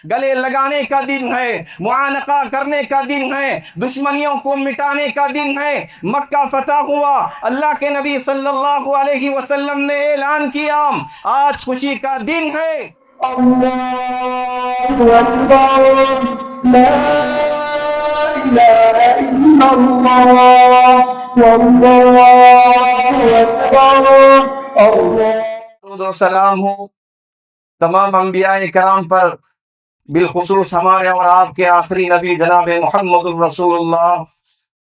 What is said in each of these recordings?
گلے لگانے کا دن ہے، معانقہ کرنے کا دن ہے، دشمنیوں کو مٹانے کا دن ہے۔ مکہ فتح ہوا، اللہ کے نبی صلی اللہ علیہ وسلم نے اعلان کیا آج خوشی کا دن ہے۔ اللہ اکبر، لا الہ الا اللہ، واللہ اکبر، اللہ۔ درود و سلام ہو تمام انبیاء کرام پر، بالخصوص ہمارے اور آپ کے آخری نبی جناب محمد الرسول اللہ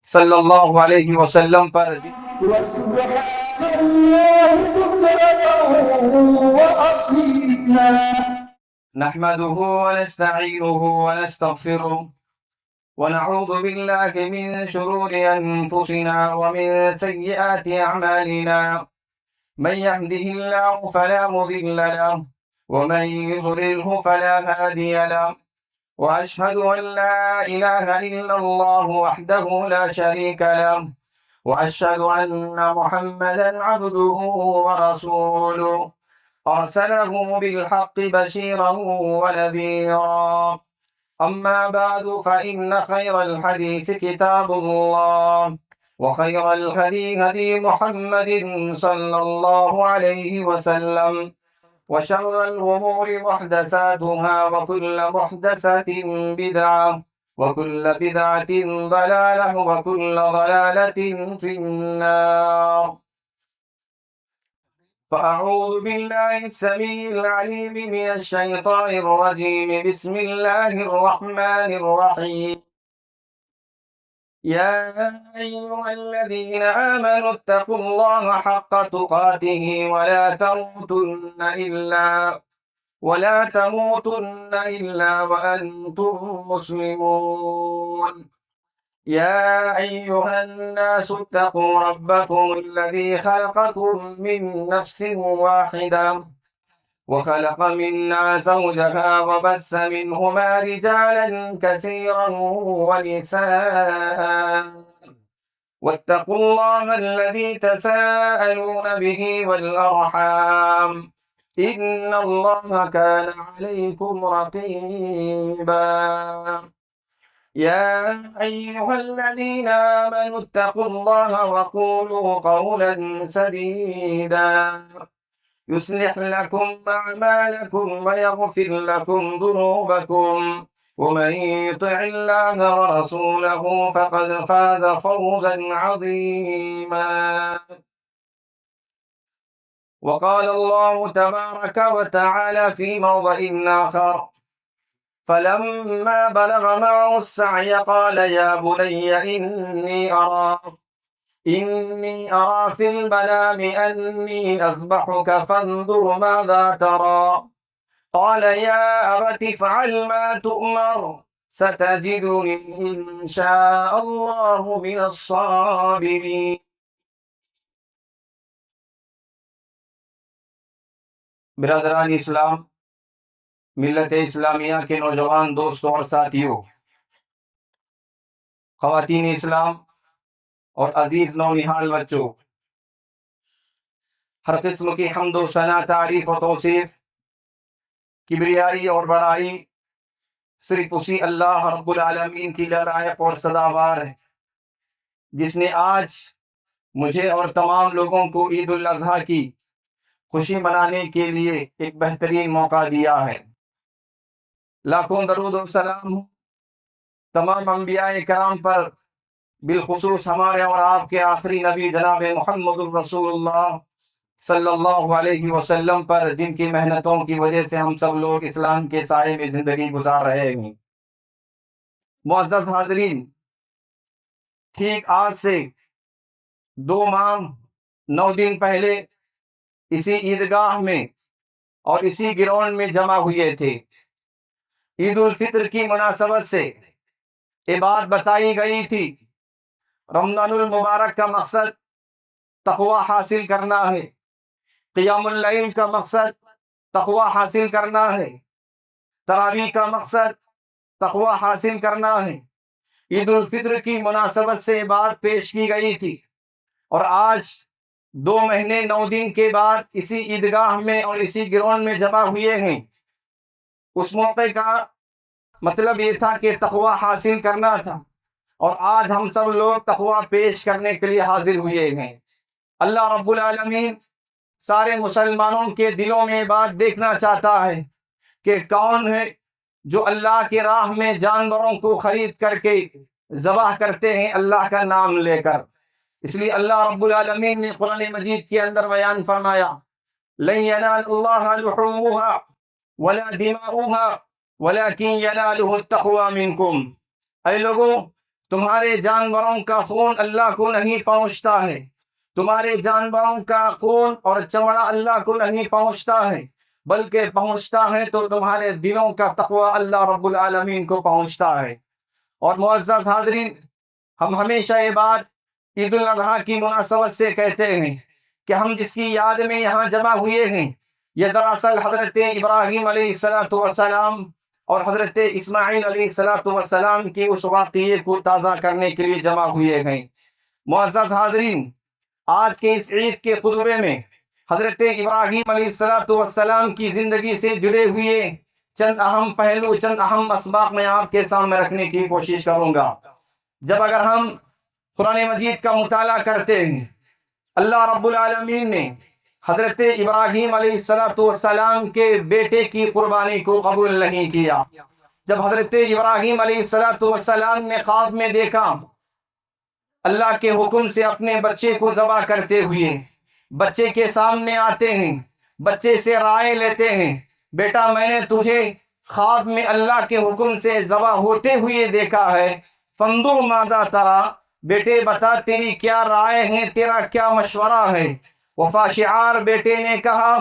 صلی اللہ علیہ وسلم پر۔ وسبحان اللہ بكرة وأصيلا۔ نحمده ونستعينه ونستغفره ونعوذ بالله من شرور أنفسنا ومن سيئات أعمالنا، من يهده الله فلا مضل له ومن يضلله فلا هادي له، وأشهد أن لا إله إلا الله وحده لا شريك له، وأشهد أن محمدا عبده ورسوله أرسله بالحق بشيرا ونذيرا، أما بعد فإن خير الحديث كتاب الله، وخير الهدي هدي محمد صلى الله عليه وسلم، وشر الأمور محدثاتها، وكل محدثة بدعة، وكل بدعة ضلالة، وكل ضلالة في النار۔ فأعوذ بالله السميع العليم من الشيطان الرجيم، بسم الله الرحمن الرحيم، يا أيها الذين آمنوا اتقوا الله حق تقاته ولا تموتن إلا وأنتم مسلمون، يا أيها الناس اتقوا ربكم الذي خلقكم من نفس واحدة وخلق منها زوجها وبث منهما رجالا كثيرا ونساء، واتقوا الله الذي تساءلون به والأرحام، إن الله كان عليكم رقيبا، يا أيها الذين آمنوا اتقوا الله وقولوا قولا سديدا يصلح لكم أعمالكم ويغفر لكم ذنوبكم، ومن يطع الله ورسوله فقد فاز فوزا عظيما۔ وقال الله تبارك وتعالى في موضع آخر، فلما بلغ معه السعي قال يا بني إني أرى في المنام أني أذبحك فانظر ماذا ترى، قال يا أبت افعل ما تؤمر ستجدني إن شاء الله من الصابرين۔ برادران اسلام، ملت اسلامیہ کے نوجوان دوستوں اور ساتھیوں، خواتین اسلام اور عزیز نونہال بچوں، ہر قسم کی حمد و ثنا، تعریف و توصیف، کبریائی اور بڑائی صرف اسی اللہ رب العالمین کی لائق اور سزاوار ہے، جس نے آج مجھے اور تمام لوگوں کو عید الاضحیٰ کی خوشی منانے کے لیے ایک بہترین موقع دیا ہے۔ لاکھوں درود و سلام ہو تمام انبیاء کرام پر، بالخصوص ہمارے اور آپ کے آخری نبی جناب محمد الرسول اللہ صلی اللہ علیہ وسلم پر، جن کی محنتوں کی وجہ سے ہم سب لوگ اسلام کے سائے میں زندگی گزار رہے ہیں۔ معزز حاضرین، ٹھیک آج سے 2 ماہ 9 دن پہلے اسی عیدگاہ میں اور اسی گراؤنڈ میں جمع ہوئے تھے۔ عید الفطر کی مناسبت سے یہ بات بتائی گئی تھی، رمضان المبارک کا مقصد تقوی حاصل کرنا ہے، قیام اللیل کا مقصد تقوی حاصل کرنا ہے، تراویح کا مقصد تقوی حاصل کرنا ہے۔ عید الفطر کی مناسبت سے بات پیش کی گئی تھی، اور آج 2 مہینے 9 دن کے بعد اسی عیدگاہ میں اور اسی گراؤنڈ میں جمع ہوئے ہیں۔ اس موقع کا مطلب یہ تھا کہ تقوی حاصل کرنا تھا، اور آج ہم سب لوگ تقوی پیش کرنے کے لیے حاضر ہوئے ہیں۔ اللہ رب العالمین سارے مسلمانوں کے دلوں میں بات دیکھنا چاہتا ہے کہ کون ہے جو اللہ کی راہ میں جانوروں کو خرید کر کے ذبح کرتے ہیں اللہ کا نام لے کر۔ اس لیے اللہ رب العالمین نے قرآن مجید کے اندر بیان فرمایا، لن ینال اللہ لحومها ولا دماؤها ولكن يناله التقوى منکم۔ اے لوگوں، تمہارے جانوروں کا خون اللہ کو نہیں پہنچتا ہے، تمہارے جانوروں کا خون اور چمڑا اللہ کو نہیں پہنچتا ہے، بلکہ پہنچتا ہے تو تمہارے دلوں کا تقوی اللہ رب العالمین کو پہنچتا ہے۔ اور معزز حاضرین، ہم ہمیشہ یہ بات عید الاضحیٰ کی مناسبت سے کہتے ہیں کہ ہم جس کی یاد میں یہاں جمع ہوئے ہیں، یہ دراصل حضرت ابراہیم علیہ السلام اور حضرت اسماعیل علیہ السلام کی اس واقعے کو تازہ کرنے کے لیے جمع ہوئے ہیں۔ معزز حاضرین، آج کے اس عید کے خطبے میں حضرت ابراہیم علیہ السلام کی زندگی سے جڑے ہوئے چند اہم پہلو، چند اہم اسباق میں آپ کے سامنے رکھنے کی کوشش کروں گا۔ جب اگر ہم قرآن مجید کا مطالعہ کرتے ہیں، اللہ رب العالمین نے حضرت ابراہیم علیہ السلام کے بیٹے کی قربانی کو قبول نہیں کیا۔ جب حضرت ابراہیم علیہ السلام نے خواب میں دیکھا اللہ کے حکم سے اپنے بچے کو ذبح کرتے ہوئے، بچے کے سامنے آتے ہیں، بچے سے رائے لیتے ہیں، بیٹا میں نے تجھے خواب میں اللہ کے حکم سے ذبح ہوتے ہوئے دیکھا ہے، فانظر ماذا تری، بیٹے بتا تیری کیا رائے ہے، تیرا کیا مشورہ ہے۔ وفا شعار بیٹے نے کہا،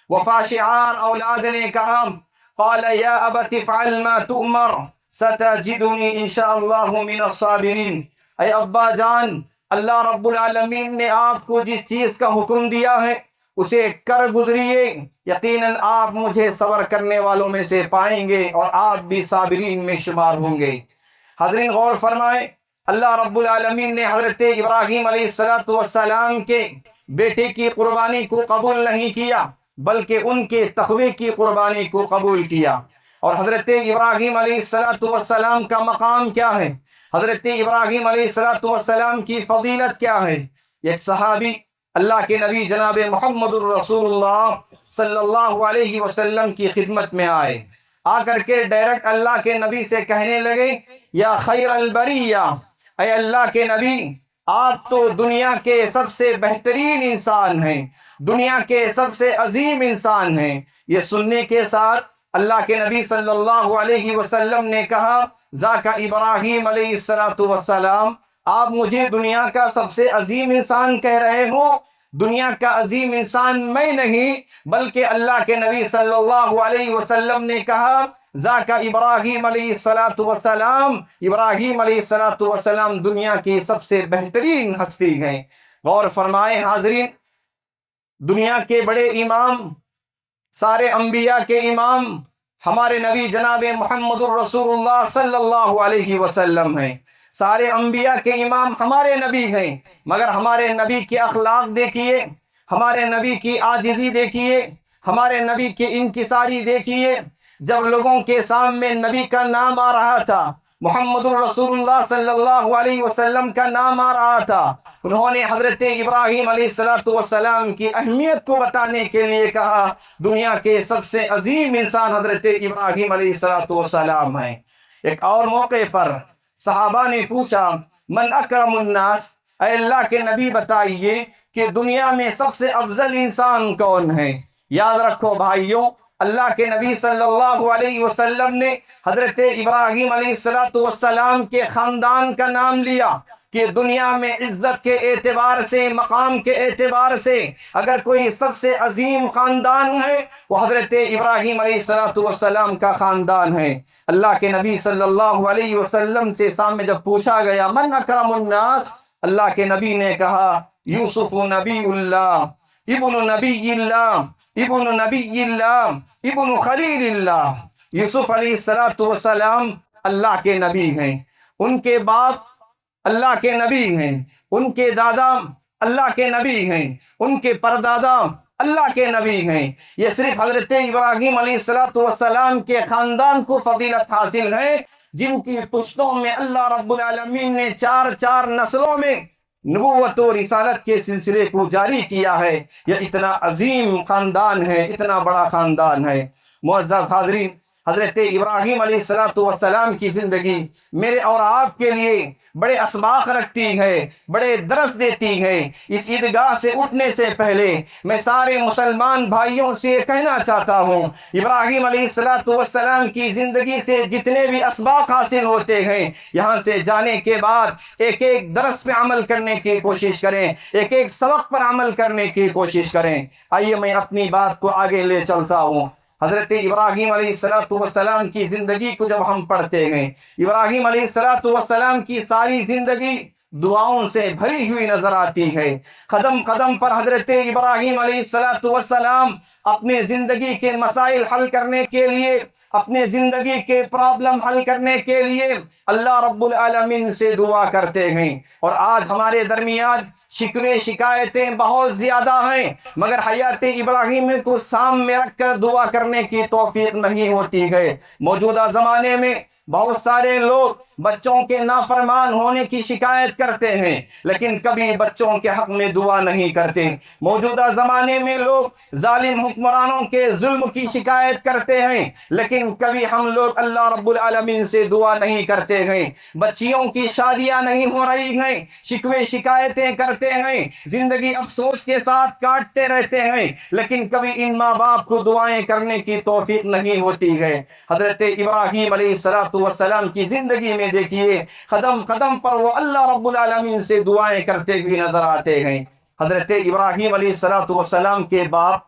وفا شعار اولاد نے کہا، قال یا ابت افعل ما تؤمر ستجدنی انشاءاللہ من الصابرین۔ اے ابا جان، اللہ رب العالمین نے آپ کو جس چیز کا حکم دیا ہے اسے کر گزریے، یقیناً آپ مجھے صبر کرنے والوں میں سے پائیں گے اور آپ بھی صابرین میں شمار ہوں گے۔ حضرین غور فرمائیں، اللہ رب العالمین نے حضرت ابراہیم علیہ السلام کے بیٹے کی قربانی کو قبول نہیں کیا، بلکہ ان کے تقوی کی قربانی کو قبول کیا۔ اور حضرت ابراہیم علیہ السلام کا مقام کیا ہے، حضرت ابراہیم علیہ السلام کی فضیلت کیا ہے؟ ایک صحابی اللہ کے نبی جناب محمد الرسول اللہ صلی اللہ علیہ وسلم کی خدمت میں آئے، آ کر کے ڈائریکٹ اللہ کے نبی سے کہنے لگے، یا خیر البریہ، اے اللہ کے نبی، آپ تو دنیا کے سب سے بہترین انسان ہیں، دنیا کے سب سے عظیم انسان ہیں۔ یہ سننے کے ساتھ اللہ کے نبی صلی اللہ علیہ وسلم نے کہا، ذاک ابراہیم علیہ السلام، آپ مجھے دنیا کا سب سے عظیم انسان کہہ رہے ہو؟ دنیا کا عظیم انسان میں نہیں، بلکہ اللہ کے نبی صلی اللہ علیہ وسلم نے کہا، ذاک ابراہیم علیہ السلام، ابراہیم علیہ السلام دنیا کی سب سے بہترین ہستی ہیں۔ غور فرمائے حاضرین، دنیا کے بڑے امام، سارے انبیاء کے امام ہمارے نبی جناب محمد الرسول اللہ صلی اللہ علیہ وسلم ہیں۔ سارے انبیاء کے امام ہمارے نبی ہیں، مگر ہمارے نبی کے اخلاق دیکھیے، ہمارے نبی کی عاجزی دیکھیے، ہمارے نبی کی انکساری دیکھیے۔ جب لوگوں کے سامنے نبی کا نام آ رہا تھا، محمد الرسول اللہ صلی اللہ علیہ وسلم کا نام آ رہا تھا، انہوں نے حضرت ابراہیم علیہ السلام کی اہمیت کو بتانے کے لیے کہا، دنیا کے سب سے عظیم انسان حضرت ابراہیم علیہ السلام ہیں۔ ایک اور موقع پر صحابہ نے پوچھا، من اکرم الناس، اے اللہ کے نبی بتائیے کہ دنیا میں سب سے افضل انسان کون ہے؟ یاد رکھو بھائیوں، اللہ کے نبی صلی اللہ علیہ وسلم نے حضرت ابراہیم علیہ السلام کے خاندان کا نام لیا کہ دنیا میں عزت کے اعتبار سے، مقام کے اعتبار سے اگر کوئی سب سے عظیم خاندان ہے وہ حضرت ابراہیم علیہ السلام کا خاندان ہے۔ اللہ کے نبی صلی اللہ علیہ وسلم سے سامنے جب پوچھا گیا من اکرم الناس، اللہ کے نبی نے کہا، یوسف نبی اللہ، ابن نبی اللہ، ابن نبی اللہ، ابن خلیل اللہ۔ یوسف علیہ السلام اللہ کے نبی ہیں، ان کے باپ اللہ کے نبی ہیں، ان کے دادا اللہ کے نبی ہیں، ان کے پردادا اللہ کے نبی ہیں. یہ صرف حضرت ابراہیم علیہ السلام کے خاندان کو فضیلت حاصل ہے جن کی پشتوں میں اللہ رب العالمین نے چار نسلوں میں نبوت و رسالت کے سلسلے کو جاری کیا ہے. یہ اتنا عظیم خاندان ہے، اتنا بڑا خاندان ہے. معزز حاضرین، حضرت ابراہیم علیہ السلام کی زندگی میرے اور آپ کے لیے بڑے اسباق رکھتی ہے، بڑے درس دیتی ہے. اس عیدگاہ سے اٹھنے سے پہلے میں سارے مسلمان بھائیوں سے کہنا چاہتا ہوں، ابراہیم علیہ السلام کی زندگی سے جتنے بھی اسباق حاصل ہوتے ہیں، یہاں سے جانے کے بعد ایک ایک درس پہ عمل کرنے کی کوشش کریں، ایک ایک سبق پر عمل کرنے کی کوشش کریں. آئیے میں اپنی بات کو آگے لے چلتا ہوں. حضرت ابراہیم علیہ السلام کی زندگی کو جب ہم پڑھتے ہیں، ابراہیم علیہ السلام کی ساری زندگی دعاؤں سے بھری ہوئی نظر آتی ہے. قدم قدم پر حضرت ابراہیم علیہ السلام اپنے زندگی کے مسائل حل کرنے کے لیے، اپنے زندگی کے پرابلم حل کرنے کے لیے اللہ رب العالمین سے دعا کرتے ہیں. اور آج ہمارے درمیان شکوے شکایتیں بہت زیادہ ہیں، مگر حیات ابراہیم کو سامنے رکھ کر دعا کرنے کی توفیق نہیں ہوتی ہے. موجودہ زمانے میں بہت سارے لوگ بچوں کے نافرمان ہونے کی شکایت کرتے ہیں، لیکن کبھی بچوں کے حق میں دعا نہیں کرتے. موجودہ زمانے میں لوگ ظالم حکمرانوں کے ظلم کی شکایت کرتے ہیں، لیکن کبھی ہم لوگ اللہ رب العالمین سے دعا نہیں کرتے ہیں. بچیوں کی شادیاں نہیں ہو رہی ہیں، شکوے شکایتیں کرتے ہیں، زندگی افسوس کے ساتھ کاٹتے رہتے ہیں، لیکن کبھی ان ماں باپ کو دعائیں کرنے کی توفیق نہیں ہوتی ہے. حضرت ابراہیم علیہ السلام کی زندگی میں دیکھیے، قدم قدم پر وہ اللہ رب العالمین سے دعائیں کرتے ہوئے نظر آتے ہیں. حضرت ابراہیم علیہ السلام کے باپ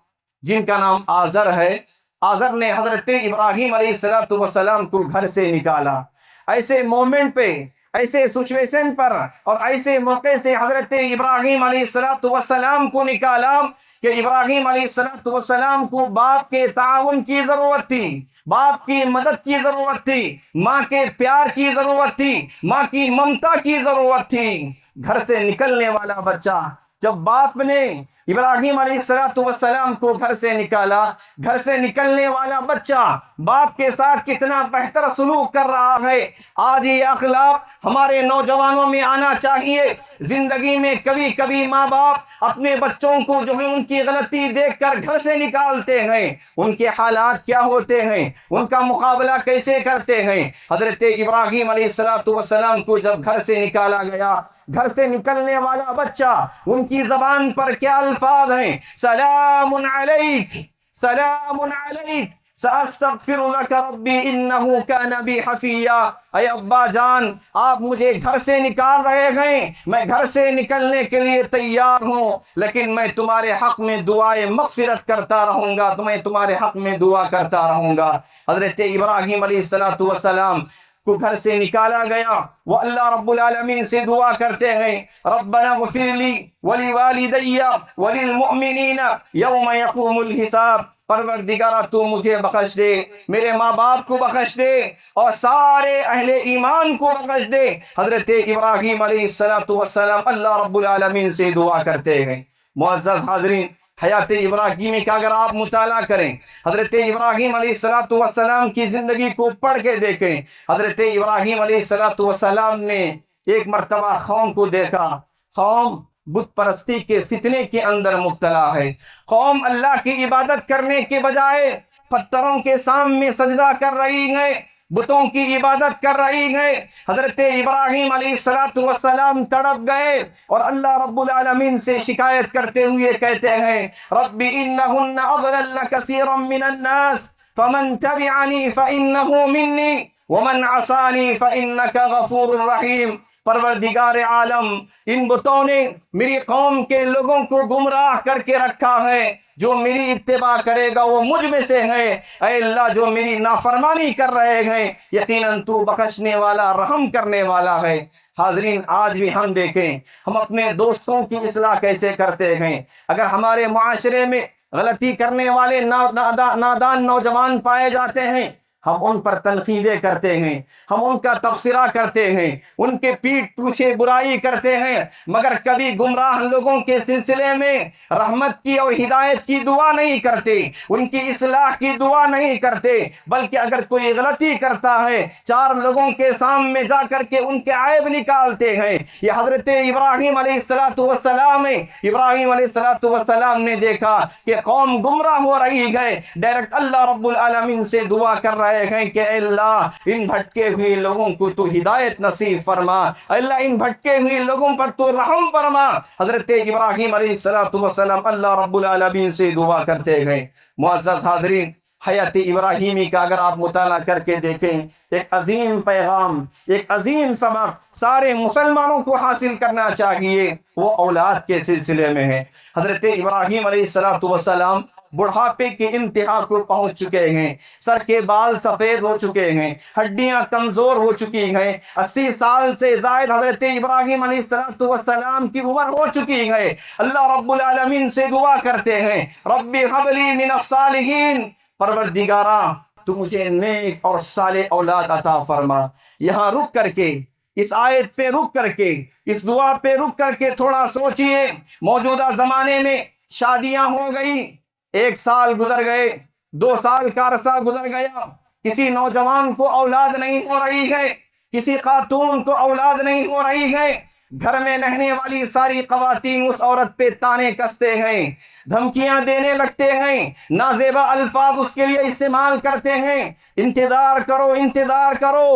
جن کا نام آزر ہے، آزر نے حضرت ابراہیم علیہ السلام کو گھر سے نکالا. ایسے مومنٹ پہ، ایسے سچویشن پر اور ایسے موقع سے حضرت ابراہیم علیہ السلام کو نکالا کہ ابراہیم علیہ السلام کو باپ کے تعاون کی ضرورت تھی، باپ کی مدد کی ضرورت تھی، ماں کے پیار کی ضرورت تھی، ماں کی ممتا کی ضرورت تھی. گھر سے نکلنے والا بچہ، جب باپ نے ابراہیم علیہ السلام کو گھر سے نکالا، گھر سے نکلنے والا بچہ باپ کے ساتھ کتنا بہتر سلوک کر رہا ہے. آج یہ اخلاق ہمارے نوجوانوں میں آنا چاہیے. زندگی میں کبھی کبھی ماں باپ اپنے بچوں کو جو ہے ان کی غلطی دیکھ کر گھر سے نکالتے ہیں. ان کے حالات کیا ہوتے ہیں، ان کا مقابلہ کیسے کرتے ہیں. حضرت ابراہیم علیہ السلام کو جب گھر سے نکالا گیا، گھر سے نکلنے والا بچہ، ان کی زبان پر کیا الفاظ ہیں؟ سلام علیک، سلام علیک، سأستغفر لك ربی انه كان بی حفیا. اے ابا جان، آپ مجھے گھر سے نکال رہے ہیں، میں گھر سے نکلنے کے لیے تیار ہوں، لیکن میں تمہارے حق میں دعائے مغفرت کرتا رہوں گا، میں تمہارے حق میں دعا کرتا رہوں گا. حضرت ابراہیم علیہ السلام کو گھر سے نکالا گیا، وہ اللہ رب العالمین سے دعا کرتے ہیں، ربنا اغفر لی ولوالدی وللمؤمنین یوم یقوم الحساب. پروردگارہ تو مجھے بخش دے، میرے ماں باپ کو بخش دے، اور سارے اہل ایمان کو بخش دے. حضرت ابراہیم علیہ السلام اللہ رب العالمین سے دعا کرتے ہیں. معزز حاضرین، حیات ابراہیمی کا اگر آپ مطالعہ کریں، حضرت ابراہیم علیہ السلام کی زندگی کو پڑھ کے دیکھیں، حضرت ابراہیم علیہ السلام نے ایک مرتبہ قوم کو دیکھا. قوم بت پرستی کے فتنے کے اندر مبتلا ہے. قوم اللہ کی عبادت کرنے کے بجائے پتھروں کے سامنے سجدہ کر رہی ہے، بتوں کی عبادت کر رہی ہے. حضرت ابراہیم علیہ السلام تڑپ گئے اور اللہ رب العالمین سے شکایت کرتے ہوئے کہتے ہیں، رب انہن اضللن کثیرا من الناس فمن تبعنی فانہ منی ومن عصانی فانک غفور رحیم. پروردگار عالم، ان بتوں نے میری قوم کے لوگوں کو گمراہ کر کے رکھا ہے، جو میری اتباع کرے گا وہ مجھ میں سے ہے. اے اللہ، جو میری نافرمانی کر رہے ہیں، یقیناً تو بخشنے والا، رحم کرنے والا ہے. حاضرین، آج بھی ہم دیکھیں ہم اپنے دوستوں کی اصلاح کیسے کرتے ہیں. اگر ہمارے معاشرے میں غلطی کرنے والے نادان نوجوان پائے جاتے ہیں، ہم ان پر تنقیدیں کرتے ہیں، ہم ان کا تبصرہ کرتے ہیں، ان کے پیٹھ پیچھے برائی کرتے ہیں، مگر کبھی گمراہ لوگوں کے سلسلے میں رحمت کی اور ہدایت کی دعا نہیں کرتے، ان کی اصلاح کی دعا نہیں کرتے، بلکہ اگر کوئی غلطی کرتا ہے چار لوگوں کے سامنے جا کر کے ان کے عیب نکالتے ہیں۔ یہ حضرت ابراہیم علیہ السلام ہے۔ ابراہیم علیہ السلام نے دیکھا کہ قوم گمراہ ہو رہی ہے، ڈائریکٹ اللہ رب العالمین سے دعا کر رہے ہیں کہ اے اللہ ان بھٹکے ہوئے لوگوں کو تو ہدایت نصیب فرما، اے اللہ ان بھٹکے ہوئے لوگوں پر تو رحم فرما۔ حضرت ابراہیم علیہ السلام اللہ رب العالمین سے دعا کرتے گئے۔ معزز حاضرین، حیات ابراہیمی کا اگر آپ مطالعہ کر کے دیکھیں، ایک عظیم پیغام، ایک عظیم سبق سارے مسلمانوں کو حاصل کرنا چاہیے، وہ اولاد کے سلسلے میں ہے۔ حضرت ابراہیم علیہ السلام بڑھاپے کے انتہا کو پہنچ چکے ہیں، سر کے بال سفید ہو چکے ہیں، ہڈیاں کمزور ہو چکی ہیں، 80 سال سے زائد حضرت ابراہیم علیہ السلام کی عمر ہو چکی ہے۔ اللہ رب العالمین سے دعا کرتے ہیں، رب ہب لی من الصالحین، پروردگارا تو مجھے نیک اور صالح اولاد عطا فرما۔ یہاں رک کر کے، اس آیت پہ رک کر کے، اس دعا پہ رک کر کے تھوڑا سوچئے، موجودہ زمانے میں شادیاں ہو گئی، 1 سال گزر گئے، 2 سال کا عرصہ گزر گیا، کسی نوجوان کو اولاد نہیں ہو رہی ہے، کسی خاتون کو اولاد نہیں ہو رہی ہے، گھر میں رہنے والی ساری خواتین اس عورت پہ تانے کستے ہیں، دھمکیاں دینے لگتے ہیں، نازیبا الفاظ اس کے لیے استعمال کرتے ہیں، انتظار کرو انتظار کرو۔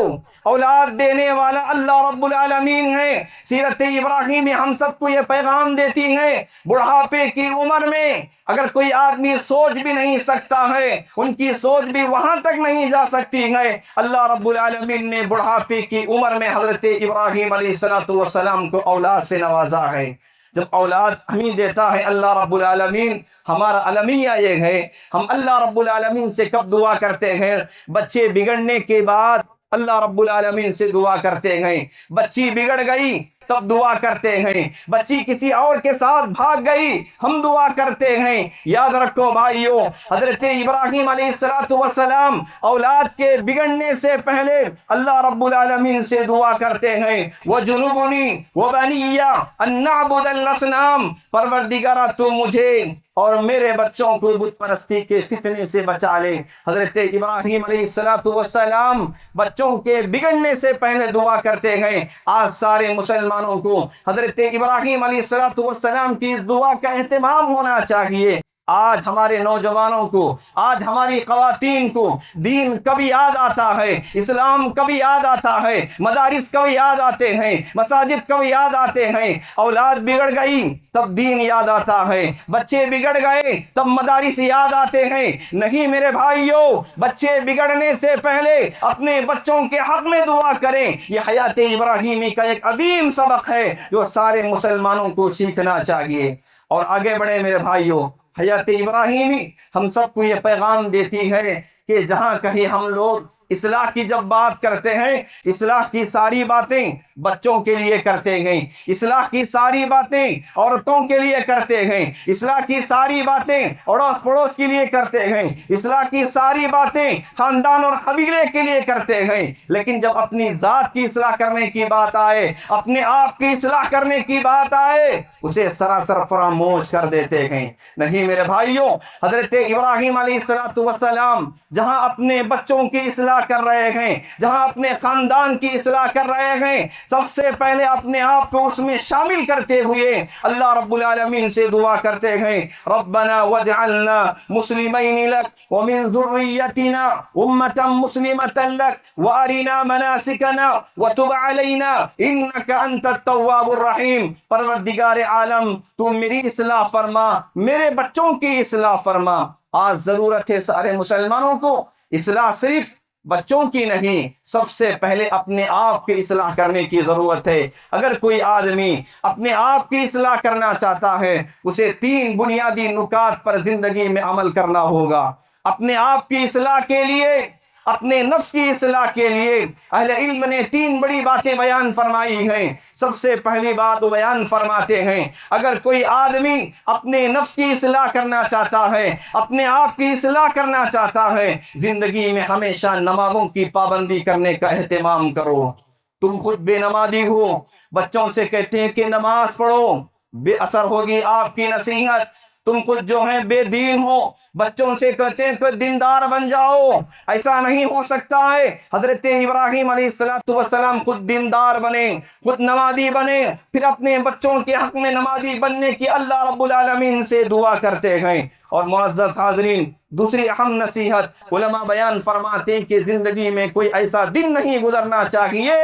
اولاد دینے والا اللہ رب العالمین ہے۔ سیرت ابراہیمی ہم سب کو یہ پیغام دیتی ہے، بڑھاپے کی عمر میں اگر کوئی آدمی سوچ بھی نہیں سکتا ہے، ان کی سوچ بھی وہاں تک نہیں جا سکتی ہے، اللہ رب العالمین نے بڑھاپے کی عمر میں حضرت ابراہیم علیہ السلام کو اولاد سے نوازا ہے۔ جب اولاد ہمیں دیتا ہے اللہ رب العالمین، ہمارا المیہ یہ ہے، ہم اللہ رب العالمین سے کب دعا کرتے ہیں؟ بچے بگڑنے کے بعد اللہ رب العالمین سے دعا کرتے ہیں۔ بچی بگڑ گئی تب دعا کرتے ہیں، بچی کسی اور کے ساتھ بھاگ گئی ہم دعا کرتے ہیں۔ یاد رکھو بھائیو، حضرت ابراہیم علیہ السلام اولاد کے بگڑنے سے پہلے اللہ رب العالمین سے دعا کرتے ہیں، وَجُنُوبُنِي وَبَنِيَّ أَن نَعْبُدَ الْأَصْنَامَ، پروردگارا تو مجھے اور میرے بچوں کو بت پرستی کے فتنے سے بچا لے۔ حضرت ابراہیم علیہ السلام بچوں کے بگڑنے سے پہلے دعا کرتے ہیں۔ آج سارے مسلمانوں کو حضرت ابراہیم علیہ السلام کی اس دعا کا اہتمام ہونا چاہیے۔ آج ہمارے نوجوانوں کو، آج ہماری خواتین کو دین کبھی یاد آتا ہے، اسلام کبھی یاد آتا ہے، مدارس کبھی یاد آتے ہیں، مساجد کبھی یاد آتے ہیں۔ اولاد بگڑ گئی تب دین یاد آتا ہے، بچے بگڑ گئے تب مدارس یاد آتے ہیں۔ نہیں میرے بھائیوں، بچے بگڑنے سے پہلے اپنے بچوں کے حق میں دعا کریں۔ یہ حیات ابراہیمی کا ایک عظیم سبق ہے جو سارے مسلمانوں کو سیکھنا چاہیے۔ اور آگے بڑھے میرے بھائیوں، حیات ابراہیمی ہم سب کو یہ پیغام دیتی ہے کہ جہاں کہیں ہم لوگ اصلاح کی جب بات کرتے ہیں، اصلاح کی ساری باتیں بچوں کے لیے کرتے ہیں، اصلاح کی ساری باتیں عورتوں کے لیے کرتے ہیں، اصلاح کی ساری باتیں اڑوس پڑوس کے لیے کرتے ہیں، اصلاح کی ساری باتیں خاندان اور قبیلے کے لیے کرتے ہیں، لیکن جب اپنی ذات کی اصلاح کرنے کی بات آئے، اپنے آپ کی اصلاح کرنے کی بات آئے، اسے سراسر فراموش کر دیتے ہیں۔ نہیں میرے بھائیوں، حضرت ابراہیم علیہ السلام جہاں اپنے بچوں کی اصلاح کر رہے ہیں، جہاں اپنے خاندان کی اصلاح کر رہے ہیں، سب سے پہلے اپنے آپ کو اس میں شامل کرتے ہوئے اللہ رب العالمین سے دعا کرتے ہیں، ربنا واجعلنا مسلمین لک ومن ذریتنا امۃ مسلمۃ لک وارنا مناسکنا وتب علینا انک انت التواب الرحیم۔ پروردگار عالم تو میری اصلاح فرما، میرے بچوں کی اصلاح فرما۔ آج ضرورت ہے سارے مسلمانوں کو اصلاح صرف بچوں کی نہیں، سب سے پہلے اپنے آپ کی اصلاح کرنے کی ضرورت ہے۔ اگر کوئی آدمی اپنے آپ کی اصلاح کرنا چاہتا ہے، اسے 3 بنیادی نکات پر زندگی میں عمل کرنا ہوگا۔ اپنے آپ کی اصلاح کے لیے اپنے نفس کی اصلاح کے لیے اہل علم نے 3 بڑی باتیں بیان فرمائی ہیں۔ سب سے پہلی بات وہ بیان فرماتے ہیں، اگر کوئی آدمی اپنے نفس کی اصلاح کرنا چاہتا ہے، اپنے آپ کی اصلاح کرنا چاہتا ہے، زندگی میں ہمیشہ نمازوں کی پابندی کرنے کا اہتمام کرو۔ تم خود بے نمازی ہو، بچوں سے کہتے ہیں کہ نماز پڑھو، بے اثر ہوگی آپ کی نصیحت۔ تم خود جو ہیں بے دین ہو، بچوں سے کہتے ہیں کہ دیندار بن جاؤ، ایسا نہیں ہو سکتا ہے۔ حضرت ابراہیم علیہ السلام خود دیندار بنے، خود نمازی بنے، پھر اپنے بچوں کے حق میں نمازی بننے کی اللہ رب العالمین سے دعا کرتے ہیں۔ اور معزز حاضرین، دوسری اہم نصیحت علماء بیان فرماتے ہیں کہ زندگی میں کوئی ایسا دن نہیں گزرنا چاہیے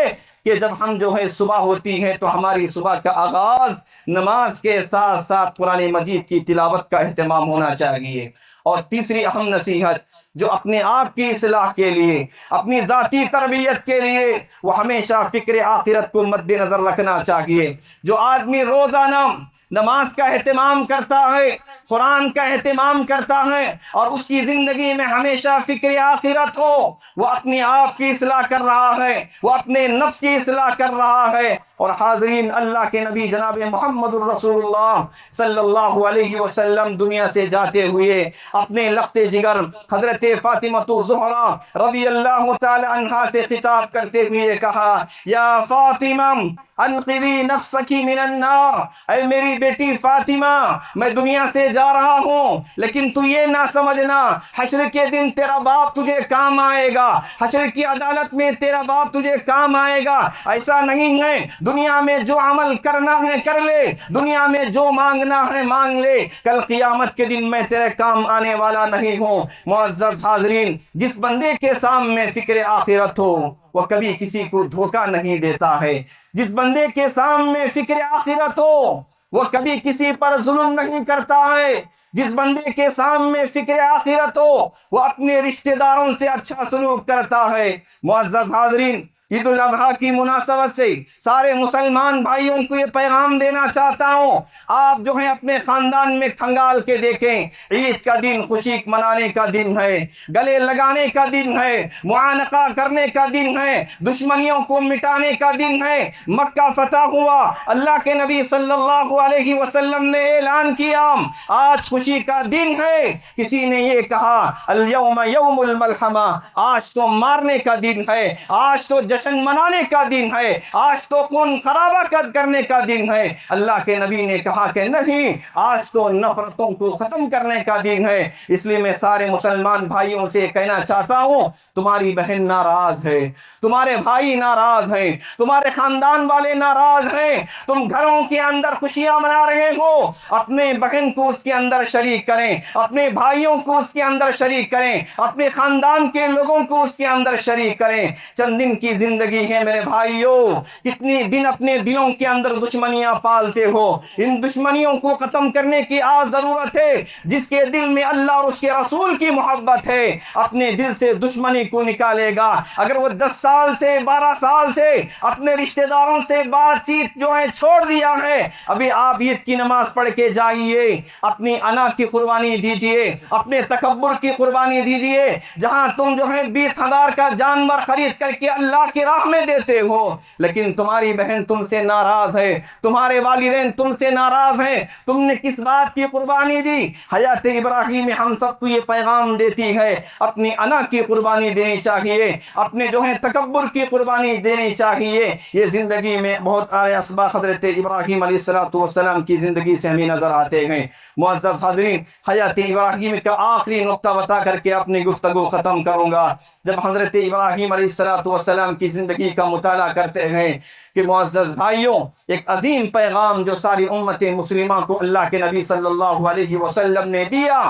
کہ جب ہم جو ہے صبح ہوتی ہے تو ہماری صبح کا آغاز نماز کے ساتھ ساتھ قرآن مجید کی تلاوت کا اہتمام ہونا چاہیے۔ اور تیسری اہم نصیحت جو اپنے آپ کی اصلاح کے لیے، اپنی ذاتی تربیت کے لیے، وہ ہمیشہ فکر آخرت کو مد نظر رکھنا چاہیے۔ جو آدمی روزانہ نماز کا اہتمام کرتا ہے، قرآن کا اہتمام کرتا ہے، اور اس کی زندگی میں ہمیشہ فکر آخرت ہو، وہ اپنی آپ کی اصلاح کر رہا ہے، وہ اپنے نفس کی اصلاح کر رہا ہے۔ اور حاضرین، اللہ کے نبی جناب محمد الرسول اللہ صلی اللہ علیہ وسلم دنیا سے جاتے ہوئے اپنے لخت جگر حضرت فاطمہ الزہرا رضی اللہ تعالی عنہا سے خطاب کرتے ہوئے کہا، یا فاطمہ انقذی نفسک من النار، اے میری بیٹی فاطمہ، میں دنیا سے جا رہا ہوں، لیکن تو یہ نہ سمجھنا حشر کے دن تیرا باپ تجھے کام آئے گا، حشر کی عدالت میں تیرا باپ تجھے کام آئے گا۔ ایسا نہیں ہے، دنیا میں جو عمل کرنا ہے کر لے، دنیا میں جو مانگنا ہے مانگ لے، کل قیامت کے دن میں تیرے کام آنے والا نہیں ہوں۔ معزز حاضرین، جس بندے کے سامنے فکر آخرت ہو وہ کبھی کسی کو دھوکہ نہیں دیتا ہے۔ جس بندے کے سامنے فکر آخرت ہو وہ کبھی کسی پر ظلم نہیں کرتا ہے۔ جس بندے کے سامنے فکر آخرت ہو وہ اپنے رشتہ داروں سے اچھا سلوک کرتا ہے۔ معزز حاضرین، عید الاضحیٰ کی مناسبت سے سارے مسلمان بھائیوں کو یہ پیغام دینا چاہتا ہوں، آپ جو ہیں اپنے خاندان میں کھنگال کے دیکھیں، عید کا دن خوشی منانے کا دن ہے، گلے لگانے کا دن ہے، معانقہ کرنے کا دن ہے، دشمنیوں کو مٹانے کا دن ہے۔ مکہ فتح ہوا، اللہ کے نبی صلی اللہ علیہ وسلم نے اعلان کیا آج خوشی کا دن ہے۔ کسی نے یہ کہا الیوم یوم الملحمہ، آج تو مارنے کا دن ہے، آج تو جشن منانے کا دن ہے، آج تو خون خرابہ کرنے کا دن ہے۔ اللہ کے نبی نے کہا کہ نہیں، آج تو نفرتوں کو ختم کرنے کا دن ہے۔ اس لیے میں سارے مسلمان بھائیوں سے کہنا چاہتا ہوں، تمہاری بہن ناراض ہے، تمہارے بھائی ناراض ہیں، تمہارے خاندان والے ناراض ہیں، تم گھروں کے اندر خوشیاں منا رہے ہو، اپنے بہن کو اس کے اندر شریک کریں، اپنے بھائیوں کو اس کے اندر شریک کریں، اپنے خاندان کے لوگوں کو اس کے اندر شریک کریں۔ چند دن کی زندگی ہے میرے بھائیوں، کتنی دن اپنے دلوں کے اندر دشمنیاں پالتے ہو، ان دشمنیوں کو ختم کرنے کی آج ضرورت ہے۔ جس کے دل میں اللہ اور اس کے رسول کی محبت ہے اپنے دل سے دشمنی کو نکالے گا۔ اگر وہ 10 سال سے 12 سال سے اپنے رشتہ داروں سے بات چیت جو ہے چھوڑ دیا ہے، ابھی آپ عید کی نماز پڑھ کے جائیے، اپنی انا کی قربانی دیجئے، اپنے تکبر کی قربانی دیجئے۔ جہاں تم جو ہے 20,000 کا جانور خرید کر کے اللہ کی راہ میں دیتے ہو، لیکن تمہاری بہن تم سے ناراض ہے، تمہارے والدین تم سے ناراض ہیں، تم نے کس بات کی قربانی دی؟ حیات ابراہیم ہم سب کو یہ پیغام دیتی ہے، اپنی انا کی قربانی دینی چاہیے، اپنے جو ہے تکبر کی قربانی دینی چاہیے۔ یہ زندگی میں بہت سارے اسباق حضرت ابراہیم علیہ السلام کی زندگی سے ہمیں نظر آتے ہیں۔ معزز حاضرین، حیات ابراہیم کا آخری نقطہ بتا کر کے اپنی گفتگو ختم کروں گا۔ جب حضرت ابراہیم علیہ السلام کی زندگی کا مطالعہ کرتے ہیں کہ معزز بھائیوں، ایک عظیم پیغام جو ساری امت مسلمہ کو اللہ کے نبی صلی اللہ علیہ وسلم نے دیا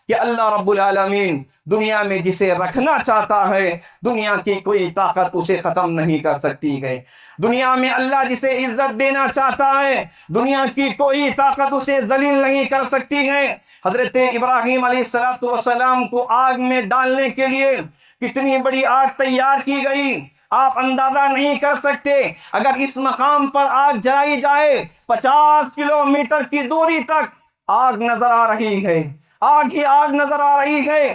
کہ اللہ رب العالمین دنیا میں جسے رکھنا چاہتا ہے، دنیا کی کوئی طاقت اسے ختم نہیں کر سکتی ہے۔ دنیا میں اللہ جسے عزت دینا چاہتا ہے، دنیا کی کوئی طاقت اسے ذلیل نہیں کر سکتی ہے۔ حضرت ابراہیم علیہ السلام کو آگ میں ڈالنے کے لیے کتنی بڑی آگ تیار کی گئی، آپ اندازہ نہیں کر سکتے۔ اگر اس مقام پر آگ جلائی جائے، 50 کلومیٹر کی دوری تک آگ نظر آ رہی ہے، آگ ہی آگ نظر آ رہی ہے۔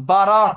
12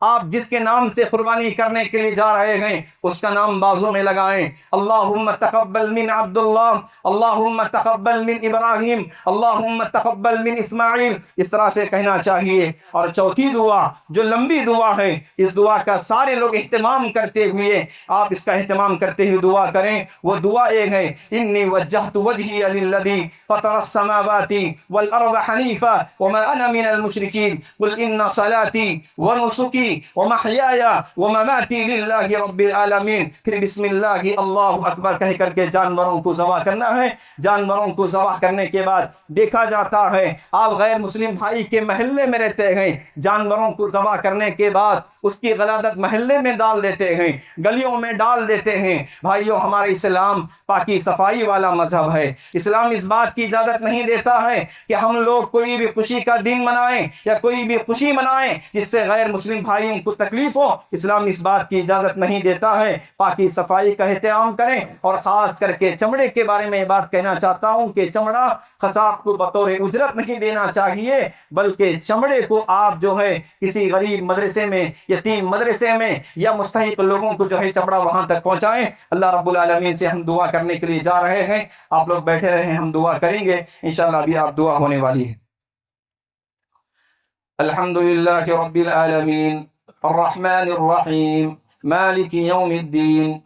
آپ جس کے نام سے قربانی کرنے کے لیے جا رہے ہیں اس کا نام بازو میں لگائیں. اللہم تقبل من عبداللہ، اللہم تقبل من ابراہیم، اللہم تقبل من اسماعیل، اس طرح سے کہنا چاہیے. اور چوتھی دعا جو لمبی دعا ہے، اس دعا کا سارے لوگ اہتمام کرتے ہوئے، آپ اس کا اہتمام کرتے ہوئے دعا کریں. وہ دعا ایک ہے، انی وجہت وجہی للذی فطر السماوات والارض حنیفا وما انا من المشرکین قل ان صلاتی ونسکی ومحیای ومماتی للہ رب العالمین. پھر بسم اللہ اللہ اکبر کہہ کر کے جانوروں کو ذبح کرنا ہے. جانوروں کو ذبح کرنے کے بعد دیکھا جاتا ہے آپ غیر مسلم بھائی کے محلے میں رہتے ہیں، جانوروں کو ذبح کرنے کے بعد اس کی غلادت محلے میں ڈال دیتے ہیں، گلیوں میں ڈال دیتے ہیں. بھائیو، ہمارا اسلام پاکی صفائی والا مذہب ہے. اسلام اس بات کی اجازت نہیں دیتا ہے کہ ہم لوگ کوئی بھی خوشی کا دن منائیں یا کوئی بھی خوشی منائیں جس سے غیر مسلم بھائیوں کو تکلیف ہو. اسلام اس بات کی اجازت نہیں دیتا ہے. پاکی صفائی کا اہتمام کریں. اور خاص کر کے چمڑے کے بارے میں یہ بات کہنا چاہتا ہوں کہ چمڑا قصاب کو بطور اجرت نہیں دینا چاہیے، بلکہ چمڑے کو آپ جو ہے کسی غریب مدرسے میں، یتیم مدرسے میں یا مستحق لوگوں کو جو ہے چمڑا وہاں تک پہنچائیں. اللہ رب العالمین سے ہم دعا کرنے کے لیے جا رہے ہیں. آپ لوگ بیٹھے رہیں، ہم دعا کریں گے انشاءاللہ. ابھی آپ دعا ہونے والی ہے. الحمدللہ رب العالمین الرحمن الرحیم مالک یوم الدین.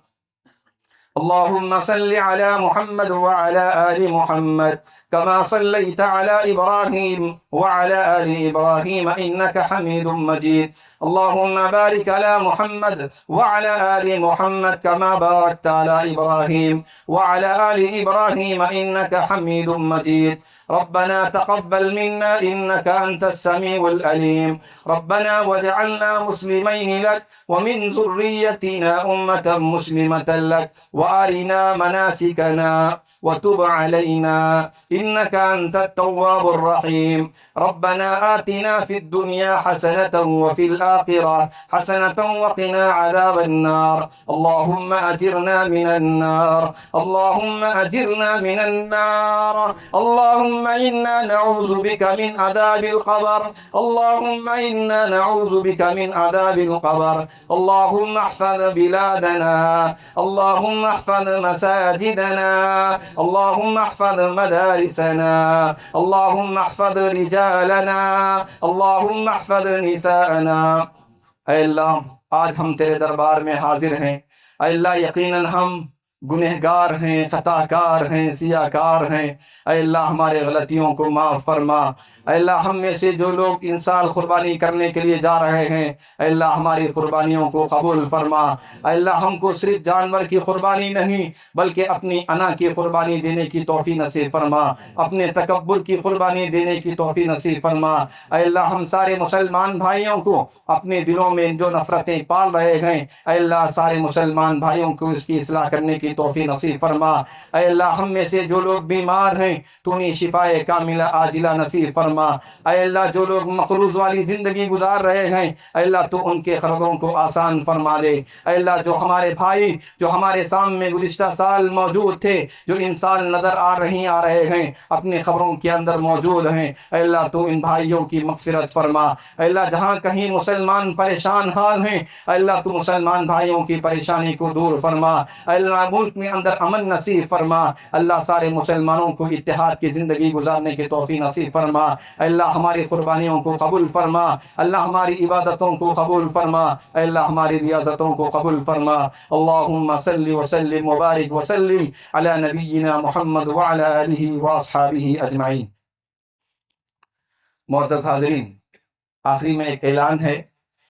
اللهم صل على محمد وعلى آل محمد كما صليت على إبراهيم وعلى آل إبراهيم إنك حميد مجيد. اللهم بارك على محمد وعلى آل محمد كما باركت على إبراهيم وعلى آل إبراهيم إنك حميد مجيد. ربنا تقبل منا إنك أنت السميع العليم. ربنا واجعلنا مسلمين لك ومن ذريتنا أمة مسلمة لك وأرنا مناسكنا وتب علينا إنك أنت التواب الرحيم. ربنا آتنا في الدنيا حسنة وفي الآخرة حسنة وقنا عذاب النار. اللهم أجرنا من النار، اللهم أجرنا من النار. اللهم إنا نعوذ بك من عذاب القبر، اللهم إنا نعوذ بك من عذاب القبر. اللهم احفظ بلادنا، اللهم احفظ مساجدنا، اللهم احفظ مدارسنا، اللهم احفظ رجالنا، اللهم احفظ نساءنا. اے اللہ، آج ہم تیرے دربار میں حاضر ہیں. اے اللہ، یقیناً ہم گنہگار ہیں، خطا کار ہیں، سیاہ کار ہیں. اے اللہ، ہمارے غلطیوں کو معاف فرما. اے اللہ، ہم میں سے جو لوگ ان سال قربانی کرنے کے لیے جا رہے ہیں، اے اللہ ہماری قربانیوں کو قبول فرما. اے اللہ، ہم کو صرف جانور کی قربانی نہیں بلکہ اپنی انا کی قربانی دینے کی توفیق نصیب فرما، اپنے تکبر کی قربانی دینے کی توفیق نصیب فرما. اے اللہ، ہم سارے مسلمان بھائیوں کو اپنے دلوں میں جو نفرتیں پال رہے ہیں، اے اللہ سارے مسلمان بھائیوں کو اس کی اصلاح کرنے کی توفیق نصیب فرما. اے اللہ، ہم میں سے جو لوگ بیمار ہیں تو انہیں شفائے کاملہ عاجلہ نصیب فرما. اے اللہ، جو لوگ مقروض والی زندگی گزار رہے ہیں، اے اللہ تو ان کے قرضوں کو آسان فرما دے. اے اللہ، جو ہمارے بھائی جو ہمارے سامنے گزشتہ سال موجود تھے، جو ان سال نظر آ رہے ہیں، اپنے خبروں کے اندر موجود ہیں، اے اللہ تو ان بھائیوں کی مغفرت فرما. اے اللہ، جہاں کہیں مسلمان پریشان حال ہیں، اے اللہ تو مسلمان بھائیوں کی پریشانی کو دور فرما. اے اللہ، ملک میں اندر امن نصیب فرما. اللہ، سارے مسلمانوں کو اتحاد کی زندگی گزارنے کی توفیق نصیب فرما. اے اللہ، ہماری قربانیوں کو قبول فرما. اللہ، ہماری عبادتوں کو قبول فرما. اے اللہ، ہماری ریاضتوں کو قبول فرما. اللہم صلی وسلم وبارک وسلم علی نبینا محمد وعلی آلہ واصحابہ اجمعین. معزز حاضرین، آخری میں ایک اعلان ہے.